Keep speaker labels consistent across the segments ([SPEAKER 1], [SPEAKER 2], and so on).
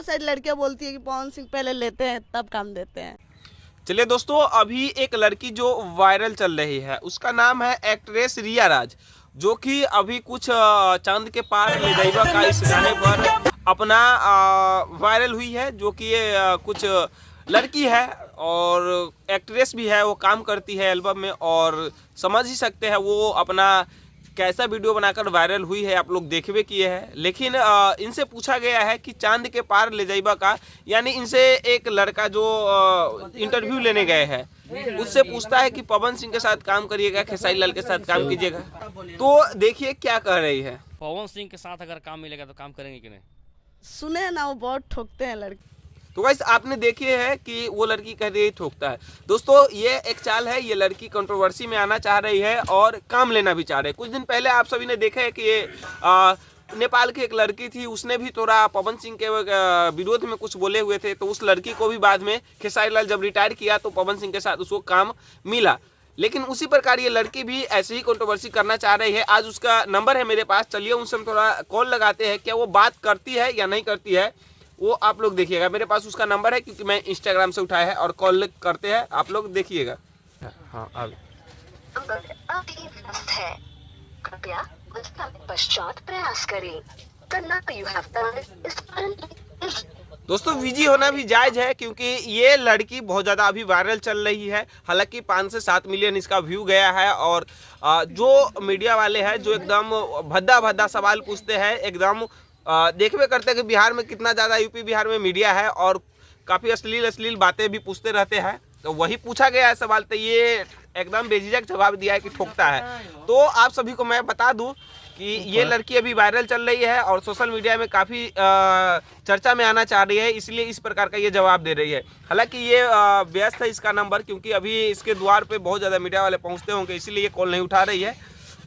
[SPEAKER 1] सारी लड़कियां बोलती है कि पवन सिंह पहले लेते हैं तब काम देते हैं।
[SPEAKER 2] चलिए दोस्तों, अभी एक लड़की जो वायरल चल रही है उसका नाम है एक्ट्रेस रिया राज, जो कि अभी कुछ चांद के पार ले जाइबा का इस गाने पर अपना वायरल हुई है। जो कि ये कुछ लड़की है और एक्ट्रेस भी है, वो काम करती है एल्बम में, और समझ ही सकते हैं वो अपना कैसा वीडियो बनाकर वायरल हुई है, आप लोग देखबे किए हैं। लेकिन इनसे पूछा गया है कि चांद के पार ले जाइबा का, यानी इनसे एक लड़का जो इंटरव्यू लेने गए हैं उससे पूछता है कि पवन सिंह के साथ काम करिएगा, खेसारी लाल के साथ काम कीजिएगा। तो देखिए क्या कह रही है।
[SPEAKER 3] पवन सिंह के साथ अगर काम मिलेगा तो काम करेंगे कि नहीं?
[SPEAKER 1] सुने हैं ना, वो बहुत ठोकते हैं लड़के।
[SPEAKER 2] तो गाइस आपने देखे है कि वो लड़की कह रही है ठोकता है। दोस्तों ये एक चाल है, ये लड़की कंट्रोवर्सी में आना चाह रही है और काम लेना भी चाह रही है। कुछ दिन पहले आप सभी ने देखा है कि ये नेपाल की एक लड़की थी, उसने भी थोड़ा पवन सिंह के विरोध में कुछ बोले हुए थे, तो उस लड़की को भी बाद में खेसारी लाल जब रिटायर किया तो पवन सिंह के साथ उसको काम मिला। लेकिन उसी प्रकार ये लड़की भी ऐसे ही कंट्रोवर्सी करना चाह रही है। आज उसका नंबर है मेरे पास, चलिए उनसे हम थोड़ा कॉल लगाते हैं, क्या वो बात करती है या नहीं करती है वो आप लोग देखिएगा। मेरे पास उसका नंबर है क्योंकि मैं इंस्टाग्राम से उठाया है, और कॉल करते हैं, आप लोग देखिएगा। हाँ अब
[SPEAKER 4] है, कृपया कुछ समय पश्चात प्रयास करें।
[SPEAKER 2] दोस्तों बिजी होना भी जायज है, क्योंकि ये लड़की बहुत ज़्यादा अभी वायरल चल रही है। हालांकि 5 से 7 मिलियन इसका व्यू गया है, और जो मीडिया वाले हैं जो एकदम भद्दा भद्दा सवाल पूछते हैं, एकदम देखबे करते हैं कि बिहार में कितना ज़्यादा यूपी बिहार में मीडिया है और काफ़ी अश्लील बातें भी पूछते रहते हैं। तो वही पूछा गया है सवाल, तो ये एकदम बेझिझक जवाब दिया है कि ठोकता है। तो आप सभी को मैं बता दूं कि ये लड़की अभी वायरल चल रही है और सोशल मीडिया में काफ़ी चर्चा में आना चाह रही है, इसलिए इस प्रकार का ये जवाब दे रही है। हालांकि ये व्यस्त है इसका नंबर, क्योंकि अभी इसके द्वार पे बहुत ज़्यादा मीडिया वाले पहुँचते होंगे, इसीलिए ये कॉल नहीं उठा रही है।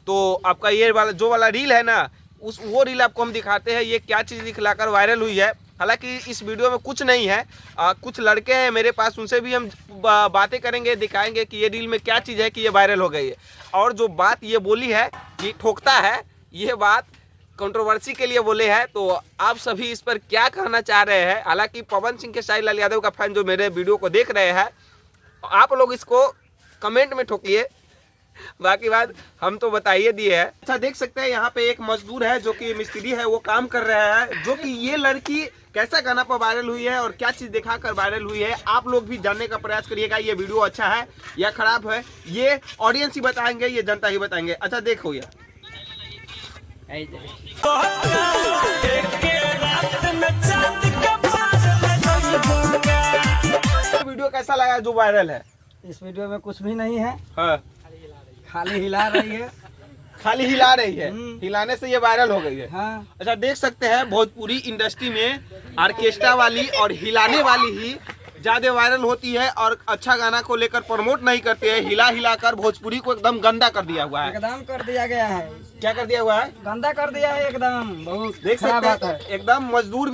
[SPEAKER 2] तो आपका ये वाला रील है ना, वो रील आपको हम दिखाते हैं, ये क्या चीज़ दिखलाकर वायरल हुई है। हालांकि इस वीडियो में कुछ नहीं है, कुछ लड़के हैं मेरे पास, उनसे भी हम बातें करेंगे, दिखाएंगे कि ये रील में क्या चीज़ है कि ये वायरल हो गई है। और जो बात ये बोली है कि ठोकता है, ये बात कंट्रोवर्सी के लिए बोले हैं। तो आप सभी इस पर क्या कहना चाह रहे हैं? हालांकि पवन सिंह खेसारी लाल यादव का फैन जो मेरे वीडियो को देख रहे हैं, आप लोग इसको कमेंट में ठोकिए, बाकी बात हम तो बताइए दिए है। अच्छा देख सकते हैं यहाँ पे एक मजदूर है जो कि मिस्त्री है, वो काम कर रहा है। जो कि ये लड़की कैसा गाना पर वायरल हुई है और क्या चीज़ दिखाकर वायरल हुई है, आप लोग भी जानने का प्रयास करिएगा। ये वीडियो अच्छा है या खराब है, ये ऑडियंस ही बताएंगे, ये जनता ही बताएंगे। अच्छा देखो ये वीडियो कैसा लगा जो वायरल है?
[SPEAKER 5] इस वीडियो में कुछ भी नहीं है,
[SPEAKER 2] हाँ
[SPEAKER 5] खाली हिला रही है।
[SPEAKER 2] खाली हिला रही है, हिलाने से ये वायरल हो गई है।
[SPEAKER 5] हाँ।
[SPEAKER 2] अच्छा देख सकते हैं भोजपुरी इंडस्ट्री में ऑर्केस्ट्रा वाली और हिलाने वाली ही ज्यादा वायरल होती है, और अच्छा गाना को लेकर प्रमोट नहीं करती है। हिला कर भोजपुरी को एकदम गंदा कर दिया हुआ है।
[SPEAKER 5] एकदम कर दिया गया है।
[SPEAKER 2] क्या कर दिया हुआ है?
[SPEAKER 5] गंदा कर दिया है एकदम, बहुत
[SPEAKER 2] देख
[SPEAKER 5] खराब
[SPEAKER 2] सकते
[SPEAKER 5] बात
[SPEAKER 2] हैं
[SPEAKER 5] है।
[SPEAKER 2] एकदम मजदूर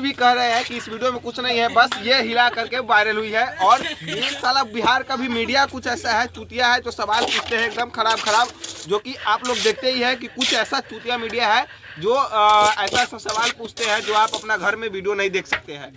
[SPEAKER 2] भी कह रहे हैं कि इस वीडियो में कुछ नहीं है, बस ये हिला करके वायरल हुई है। और ये साला बिहार का भी मीडिया कुछ ऐसा है, चूतिया है, तो सवाल पूछते हैं एकदम खराब, जो कि आप लोग देखते ही है कि कुछ ऐसा चूतिया मीडिया है जो ऐसा सवाल पूछते हैं जो आप अपना घर में वीडियो नहीं देख सकते हैं।